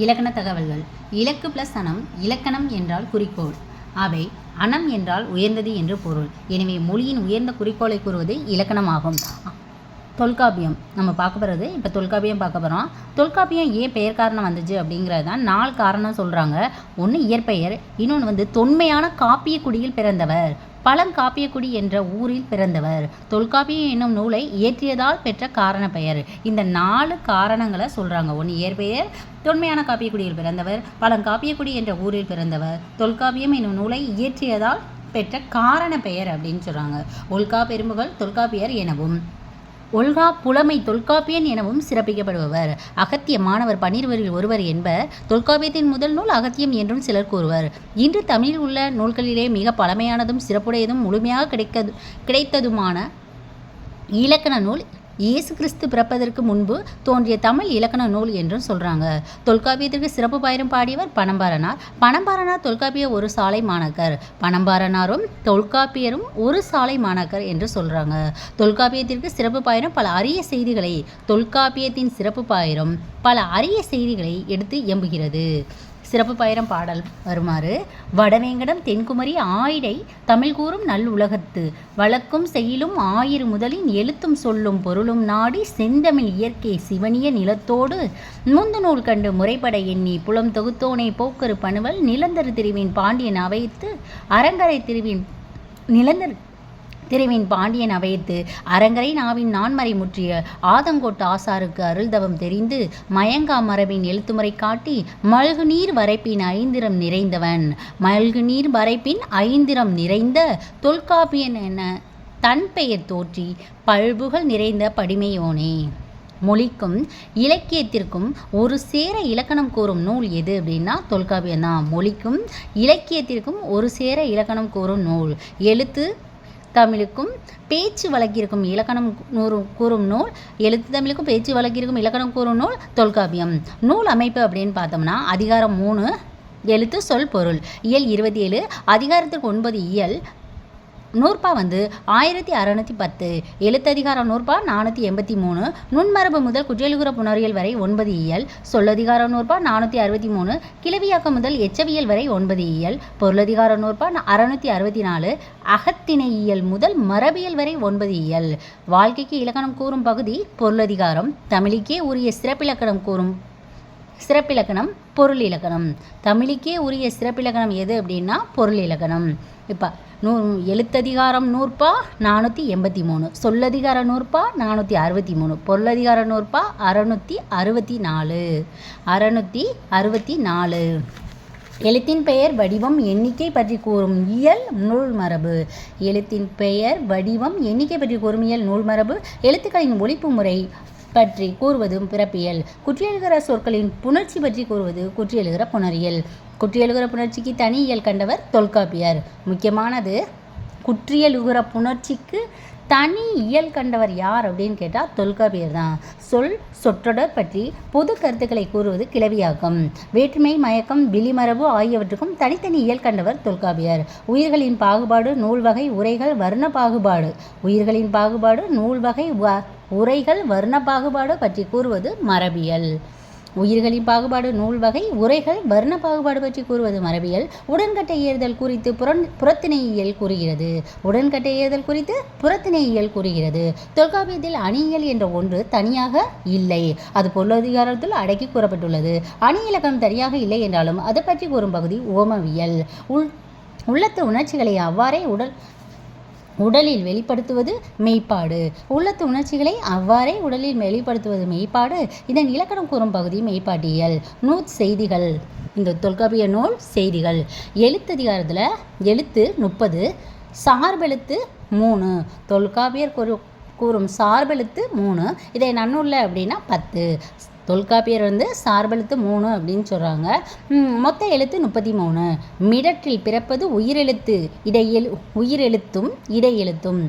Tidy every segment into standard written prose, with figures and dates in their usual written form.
இலக்கண தகவல்கள். இலக்கு ப்ளஸ் அனம். இலக்கணம் என்றால் குறிக்கோள். அவை அனம் என்றால் உயர்ந்தது என்று பொருள். எனவே மொழியின் உயர்ந்த குறிக்கோளை கூறுவது இலக்கணமாகும். தொல்காப்பியம் நம்ம பார்க்க போகிறது. இப்போ தொல்காப்பியம் பார்க்க போகிறோம். தொல்காப்பியம் ஏன் பெயர் காரணம் வந்துச்சு அப்படிங்கிறது தான் 4 காரணம் சொல்கிறாங்க. ஒன்று இயற்பெயர், இன்னொன்று தொன்மையான காப்பிய குடியில் பிறந்தவர், பழங்காப்பியக்குடி என்ற ஊரில் பிறந்தவர், தொல்காப்பியம் என்னும் நூலை இயற்றியதால் பெற்ற காரண பெயர். இந்த 4 காரணங்களை சொல்கிறாங்க. ஒன்று இயற்பெயர், தொன்மையான காப்பியக்குடியில் பிறந்தவர், பழங்காப்பியக்குடி என்ற ஊரில் பிறந்தவர், தொல்காப்பியம் என்னும் நூலை இயற்றியதால் பெற்ற காரண பெயர் அப்படின்னு சொல்கிறாங்க. ஒல்கா பெரும்புகள் தொல்காப்பியர் எனவும், ஒல்கா புலமை தொல்காப்பியன் எனவும் சிறப்பிக்கப்படுபவர். அகத்திய மாணவர் 12 ஒருவர் என்பர். தொல்காப்பியத்தின் முதல் நூல் அகத்தியம் என்றும் சிலர் கூறுவர். இன்று தமிழில் உள்ள நூல்களிலே மிக பழமையானதும் சிறப்புடையதும் முழுமையாக கிடைத்ததுமான இலக்கண நூல் இயேசு கிறிஸ்து பிறப்பதற்கு முன்பு தோன்றிய தமிழ் இலக்கண நூல் என்றும் சொல்கிறாங்க. தொல்காப்பியத்திற்கு சிறப்பு பாயிரம் பாடியவர் பனம்பாரனார். பனம்பாரனார் தொல்காப்பிய ஒரு சாலை மாணாக்கர். பனம்பாரனாரும் தொல்காப்பியரும் ஒரு சாலை மாணாக்கர் என்று சொல்கிறாங்க. தொல்காப்பியத்திற்கு சிறப்பு பாயிரம் பல அரிய செய்திகளை தொல்காப்பியத்தின் சிறப்பு பாயிரம் பல அரிய செய்திகளை எடுத்து எம்புகிறது. சிறப்பு பாயிரம் பாடல் வருமாறு: வடவேங்கடம் தென்குமரி ஆயிடை தமிழ் கூறும் நல் உலகத்து வழக்கும் செய்யிலும் ஆயிரு முதலின் எழுத்தும் சொல்லும் பொருளும் நாடி செந்தமிழ் இயற்கை சிவனிய நிலத்தோடு முந்து நூல் கண்டு முறைப்பட எண்ணி புலம் தொகுத்தோனை போக்கரு பணுவல் நிலந்தரு திருவின் பாண்டியன் அவைத்து அரங்கரை திருவின் பாண்டியன் அவைத்து அரங்கரை நாவின் நான்மறை முற்றிய ஆதங்கோட்டு ஆசாருக்கு அருள்தவம் தெரிந்து மயங்கா மரபின் எழுத்துமுறை காட்டி மல்கு நீர் வரைப்பின் 5 நிறைந்தவன், மல்கு நீர் வரைப்பின் 5 நிறைந்த தொல்காப்பியன் என தன் பெயர் தோற்றி பல்புகள் நிறைந்த படிமையோனே. மொழிக்கும் இலக்கியத்திற்கும் ஒரு சேர இலக்கணம் கூறும் நூல் எது அப்படின்னா தொல்காப்பியம் தான். மொழிக்கும் இலக்கியத்திற்கும் ஒரு சேர இலக்கணம் கூறும் நூல். எழுத்து தமிழுக்கும் பேச்சு வழக்கிற்கும் இலக்கணம் கூறும் நூல். எழுத்து தமிழுக்கும் பேச்சு வழக்கிற்கும் இலக்கணம் கூறும் நூல் தொல்காப்பியம். நூல் அமைப்பு அப்படின்னு பார்த்தோம்னா அதிகாரம் 3 எழுத்து சொல் பொருள். இயல் 27. அதிகாரத்திற்கு 9 இயல். நூற்பா 1610. எழுத்ததிகாரம் நூற்பா 483. நுண்மரபு முதல் குற்றியலுகர புணரியல் வரை 9 இயல். சொல்லதிகாரம் நூற்பா 463. கிளவியாக்கம் முதல் எச்சவியல் வரை 9 இயல். பொருளதிகாரம் நூற்பா 664. அகத்திணை இயல் முதல் மரபியல் வரை 9 இயல். வாழ்க்கைக்கு இலக்கணம் கூறும் பகுதி பொருளதிகாரம். தமிழுக்கே உரிய சிறப்பிலக்கணம் பொருள் இலக்கணம். தமிழுக்கே உரிய சிறப்பிலக்கணம் எது அப்படின்னா பொருள் இலக்கணம். இப்போ எழுத்ததிகாரம் நூற்பா 483, சொல்லதிகார நூற்பா 463, பொருளதிகார நூற்பா 664. எழுத்தின் பெயர் வடிவம் எண்ணிக்கை பற்றி கூறும் இயல் நூல் மரபு. எழுத்தின் பெயர் வடிவம் எண்ணிக்கை பற்றி கூறும் இயல் நூல் மரபு. எழுத்துக்களின் ஒலிப்பு முறை பற்றி கூறுவது பிறப்பியல். குற்றியலுகர சொற்களின் புணர்ச்சி பற்றி கூறுவது குற்றியலுகர புணரியல். குற்றியலுகர புணர்ச்சிக்கு தனி இயல் கண்டவர் தொல்காப்பியர். முக்கியமானது, குற்றியலுகர புணர்ச்சிக்கு தனி இயல் கண்டவர் யார் அப்படின்னு கேட்டால் தொல்காப்பியர் தான். சொற்றொடர் பற்றி பொது கருத்துக்களை கூறுவது கிளவியாக்கம். வேற்றுமை, மயக்கம், விழிமரபு ஆகியவற்றுக்கும் தனித்தனி இயல் கண்டவர் தொல்காப்பியர். உயிர்களின் பாகுபாடு, நூல்வகை, உரைகள், வர்ண பாகுபாடு. உயிர்களின் பாகுபாடு, நூல்வகை, உரைகள், வர்ண பாகுபாடு பற்றி கூறுவது மரபியல். உயிர்களின் பாகுபாடு, நூல்வகை, உரைகள், வர்ண பாகுபாடு பற்றி கூறுவது மரபியல். உடன்கட்டை ஏறுதல் குறித்து புறத்திணையியல் கூறுகிறது. தொல்காப்பியத்தில் அணியியல் என்ற ஒன்று தனியாக இல்லை. அது பொருளதிகாரத்தில் அடக்கி கூறப்பட்டுள்ளது. அணி இலக்கணம் தனியாக இல்லை என்றாலும் அது பற்றி கூறும் பகுதி ஓமவியல். உள்ளத்து உணர்ச்சிகளை அவ்வாறே உடலில் வெளிப்படுத்துவது மெய்ப்பாடு. உள்ளத்து உணர்ச்சிகளை அவ்வாறே உடலில் வெளிப்படுத்துவது மெய்ப்பாடு. இதன் இலக்கணம் கூறும் பகுதி மெய்ப்பாட்டியல். செய்திகள். இந்த தொல்காப்பிய நூல் செய்திகள். எழுத்ததிகாரத்தில் எழுத்து 30, சார்பெழுத்து 3. தொல்காப்பியர் கூறும் சார்பெழுத்து 3. இதை நன்னூல்ல அப்படின்னா 10. தொல்காப்பியர் சார்பெழுத்து 3 அப்படின்னு சொல்கிறாங்க. மொத்த எழுத்து 33. மிடற்றில் பிறப்பது உயிரெழுத்து உயிரெழுத்தும் இடையெழுத்தும்.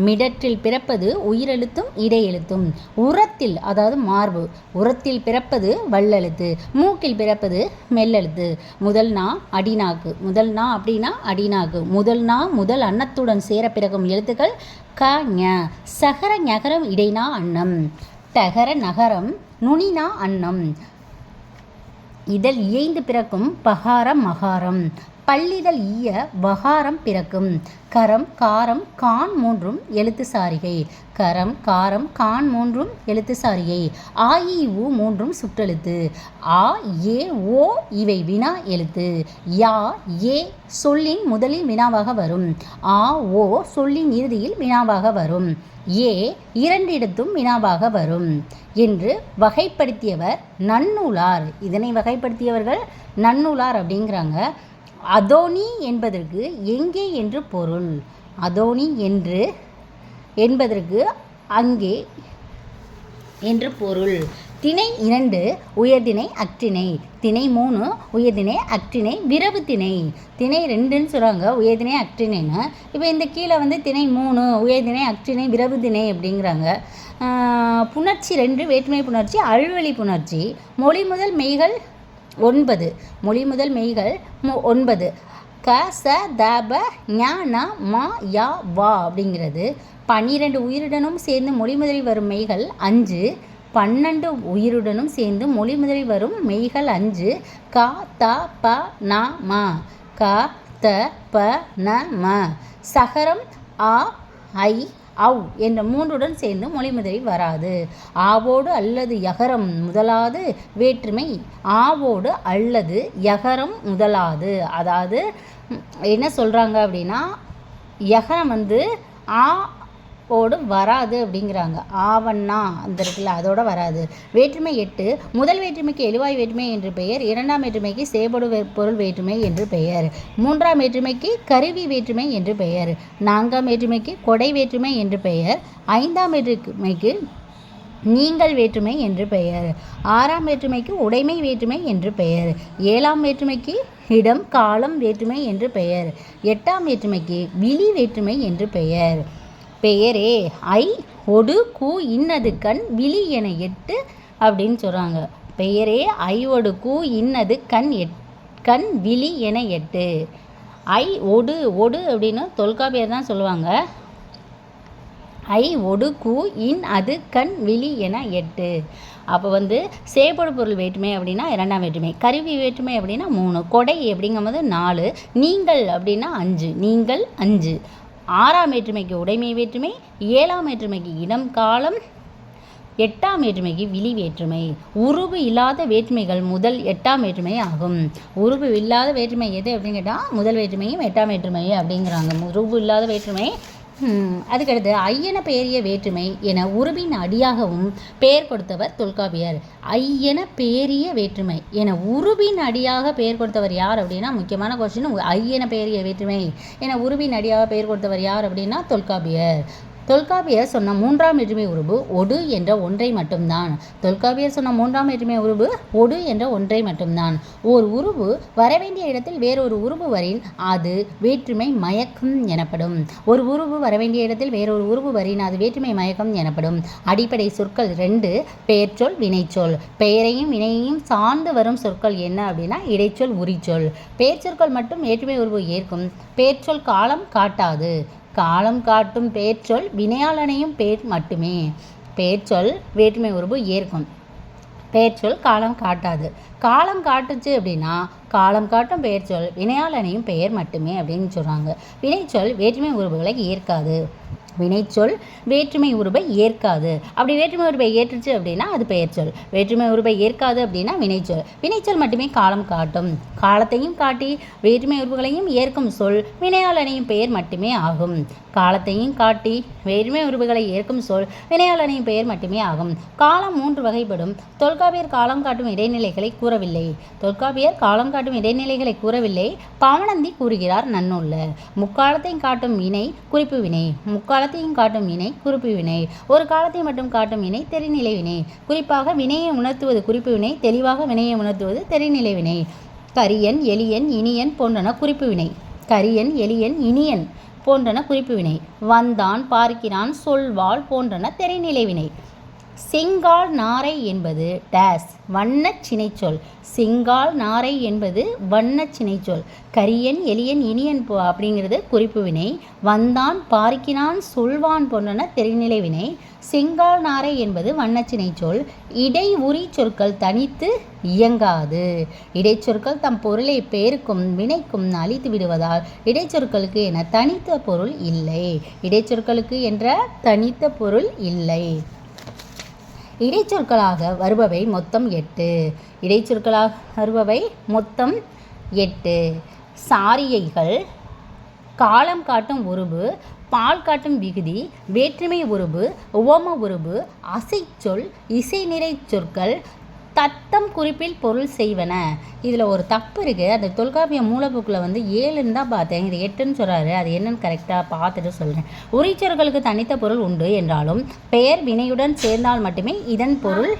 மிடற்றில் பிறப்பது உயிரெழுத்தும் இடையெழுத்தும். உரத்தில், அதாவது மார்பு, உரத்தில் பிறப்பது வல்லெழுத்து. மூக்கில் பிறப்பது மெல்லெழுத்து. முதல் நா அடிநாக்கு. முதல் நா அப்படின்னா அடிநாக்கு. முதல் நா முதல் அன்னத்துடன் சேர பிறகும் எழுத்துக்கள் க ஞ. சகர ஞகரம் இடைநா அன்னம். டகர நகரம் நுனினா அன்னம். இதழ் இயைந்து பிறக்கும் பகாரம் மகாரம். பல்லிதழ் ஈய வகாரம் பிறக்கும். கரம் காரம் கான் மூன்றும் எழுத்து சாரிகை. கரம் காரம் கான் மூன்றும் எழுத்து சாரிகை. ஆ இ உ மூன்றும் சுற்றெழுத்து. ஆ ஏ ஓ இவை வினா எழுத்து. யா ஏ சொல்லின் முதலில் வினாவாக வரும். ஆ ஓ சொல்லின் இறுதியில் வினாவாக வரும். ஏ இரண்டிடத்தும் வினாவாக வரும் என்று வகைப்படுத்தியவர் நன்னூலார். இதனை வகைப்படுத்தியவர்கள் நன்னூலார் அப்படிங்கிறாங்க. அதோனி என்பதற்கு எங்கே என்று பொருள். அதோனி என்பதற்கு அங்கே என்று பொருள். திணை 2 உயர்திணை அக்திணை. திணை 3 உயர்திணை அக்திணை விரவு திணை. திணை 2ன்னு சொல்கிறாங்க உயர்திணை அக்திணைன்னு. இப்போ இந்த கீழே திணை 3 உயர்திணை அக்திணை விரவு திணை அப்படிங்கிறாங்க. புணர்ச்சி 2 வேற்றுமை புணர்ச்சி அழ்வழி புணர்ச்சி. மொழி முதல் மெய்கள் 9. மொழி முதல் மெய்கள் 9. க ச த ப ஞ ந ம ய வா அப்படிங்கிறது. 12 உயிருடனும் சேர்ந்து மொழி முதலில் வரும் மெய்கள் 5. 12 உயிருடனும் சேர்ந்து மொழி முதலில் வரும் மெய்கள் 5. க த ப ந ம. க த ப ந ம. சகரம் ஆ ஐ அவ் என்ற மூன்றுடன் சேர்ந்து மொழி முதலில் வராது. ஆவோடு அல்லது யகரம் முதலாது வேற்றுமை. ஆவோடு அல்லது யகரம் முதலாது. அதாவது என்ன சொல்கிறாங்க அப்படின்னா யகரம் ஆ ஓடு வராது அப்படிங்கிறாங்க. ஆவண்ணா அந்த இருக்குல்ல அதோட வராது. வேற்றுமை 8. முதல் வேற்றுமைக்கு எழுவாய் வேற்றுமை என்று பெயர். இரண்டாம் வேற்றுமைக்கு சேபடு பொருள் வேற்றுமை என்று பெயர். மூன்றாம் வேற்றுமைக்கு கருவி வேற்றுமை என்று பெயர். நான்காம் வேற்றுமைக்கு கொடை வேற்றுமை என்று பெயர். ஐந்தாம் வேற்றுமைக்கு நீங்கள் வேற்றுமை என்று பெயர். ஆறாம் வேற்றுமைக்கு உடைமை வேற்றுமை என்று பெயர். ஏழாம் வேற்றுமைக்கு இடம் காலம் வேற்றுமை என்று பெயர். எட்டாம் வேற்றுமைக்கு விழி வேற்றுமை என்று பெயர். பெயரே ஐ ஒடு கூ இன்னது கண் விழி என 8 அப்படின்னு சொல்கிறாங்க. பெயரே ஐ ஒடு கூ இன்னது கண் விழி என 8. ஐ ஒடு அப்படின்னு தொல்காப்பியர் தான் சொல்லுவாங்க. ஐ ஒடு கூ இன் அது கண் விழி என 8. அப்போ சேபடு பொருள் வேற்றுமை அப்படின்னா இரண்டாம் வேற்றுமை. கருவி வேற்றுமை அப்படின்னா 3. கொடை அப்படிங்கும்போது 4. நீங்கள் அப்படின்னா 5. நீங்கள் 5. ஆறாம் வேற்றுமைக்கு உடைமை வேற்றுமை. ஏழாம் வேற்றுமைக்கு இடம் காலம். எட்டாம் வேற்றுமைக்கு விழி வேற்றுமை. உருவு இல்லாத வேற்றுமைகள் முதல் 8ஆம் வேற்றுமை ஆகும். உருவு இல்லாத வேற்றுமை எது அப்படின்னு கேட்டால் முதல் வேற்றுமையும் 8ஆம் வேற்றுமையும் அப்படிங்கிறாங்க. உருவு இல்லாத வேற்றுமை. அதுக்கடுத்து ஐயன பெயரிய வேற்றுமை என உருவின் அடியாகவும் பெயர் கொடுத்தவர் தொல்காப்பியர். ஐயன பெயரிய வேற்றுமை என உருவின் அடியாக பெயர் கொடுத்தவர் யார் அப்படின்னா முக்கியமான கொஸ்டின். ஐயன பெயரிய வேற்றுமை என உருவின் அடியாக பெயர் கொடுத்தவர் யார் அப்படின்னா தொல்காப்பியர். தொல்காப்பியர் சொன்ன 3ஆம் வேற்றுமை உருபு ஒடு என்ற ஒன்றை மட்டும்தான். தொல்காப்பியர் சொன்ன 3ஆம் வேற்றுமை உருபு ஒடு என்ற ஒன்றை மட்டும்தான். ஓர் உருபு வரவேண்டிய இடத்தில் வேறொரு உருபு வரின் அது வேற்றுமை மயக்கம் எனப்படும். ஒரு உருபு வரவேண்டிய இடத்தில் வேறொரு உருபு வரின் அது வேற்றுமை மயக்கம் எனப்படும். அடிப்படை சொற்கள் 2 பெயர்ச்சொல் வினைச்சொல். பெயரையும் வினையையும் சார்ந்து வரும் சொற்கள் என்ன அப்படின்னா இடைச்சொல் உரிச்சொல். பெயர்ச்சொற்கள் மட்டும் வேற்றுமை உருபு ஏற்கும். பெயர்ச்சொல் காலம் காட்டாது. காலம் காட்டும் பெயர்ச்சொல் வினையாளனையும் பெயர் மட்டுமே. பெயர்ச்சொல் வேற்றுமை உருபு ஏற்கும். பெயர்ச்சொல் காலம் காட்டாது. காலம் காட்டுச்சு அப்படின்னா காலம் காட்டும் பெயர்ச்சொல் வினையாளனையும் பெயர் மட்டுமே அப்படின்னு சொல்கிறாங்க. வினைச்சொல் வேற்றுமை உருபுகளை ஏற்காது. வினைச்சொல் வேற்றுமை உருபை ஏற்காது. அப்படி வேற்றுமை உருபை ஏற்றுச்சு அப்படின்னா அது பெயர்ச்சொல். வேற்றுமை உருபை ஏற்காது அப்படின்னா வினைச்சொல். வினைச்சொல் மட்டுமே காலம் காட்டும். காலத்தையும் காட்டி வேற்றுமை உருபுகளையும் ஏற்கும் சொல் வினையாளனையும் பெயர் மட்டுமே ஆகும். காலத்தையும் காட்டி வேற்றுமை உருபுகளை ஏற்கும் சொல் வினையாளனையும் பெயர் மட்டுமே ஆகும். காலம் 3 வகைப்படும். தொல்காப்பியர் காலம் காட்டும் இடைநிலைகளை கூறவில்லை. தொல்காப்பியர் காலம் காட்டும் இடைநிலைகளை கூறவில்லை. பவணந்தி கூறுகிறார் நன்னூல்ல. முக்காலத்தையும் காட்டும் வினை குறிப்பு வினை. முக்காலத்தையும் காட்டும் வினை குறிப்பு வினை. ஒரு காலத்தை மட்டும் காட்டும் வினை தெரிநிலை வினை. குறிப்பாக வினையை உணர்த்துவது குறிப்பு வினை. தெளிவாக வினையை உணர்த்துவது தெரிநிலை வினை. கரியன் எளியன் இனியன் போன்றன குறிப்பு வினை. கரியன் எளியன் இனியன் போன்றன குறிப்பு வினை. வந்தான் பார்க்கிறான் சொல்வாள் போன்றன தெரிநிலை வினை. செங்கால் நாரை என்பது டேஸ் வண்ணச் சினைச்சொல். செங்கால் நாரை என்பது வண்ணச் சினைச்சொல். கரியன் எளியன் இனியன் அப்படிங்கிறது குறிப்பு வினை. வந்தான் பார்க்கினான் சொல்வான் போன்றன தெரிநிலை வினை. செங்கால் நாரை என்பது வண்ணச் சினைச்சொல். இடை உரி சொற்கள் தனித்து இயங்காது. இடைச்சொற்கள் தம் பொருளை பெயருக்கும் வினைக்கும் அளித்து விடுவதால் இடைச்சொற்களுக்கு என தனித்த பொருள் இல்லை. இடைச்சொற்களுக்கு என்ற தனித்த பொருள் இல்லை. இடைச்சொற்களாக வருபவை மொத்தம் 8. இடைச்சொற்களாக வருபவை மொத்தம் 8. சாரியைகள், காலம் காட்டும் உருபு, பால் காட்டும் விகுதி, வேற்றுமை உருபு, உவம உருபு, அசைச்சொல், இசை நிறை சொற்கள், தத்தம் குறிப்பில் பொருள் செய்வன. இதில் ஒரு தப்பு இருக்குது. அந்த தொல்காப்பிய மூலப்புக்கில் 7ன்னு தான் பார்த்தேன். இது 8ன்னு சொல்கிறாரு. அது என்னன்னு கரெக்டாக பார்த்துட்டு சொல்கிறேன். உரிச்சொற்களுக்கு தனித்த பொருள் உண்டு என்றாலும் பெயர் வினையுடன் சேர்ந்தால் மட்டுமே இதன் பொருள்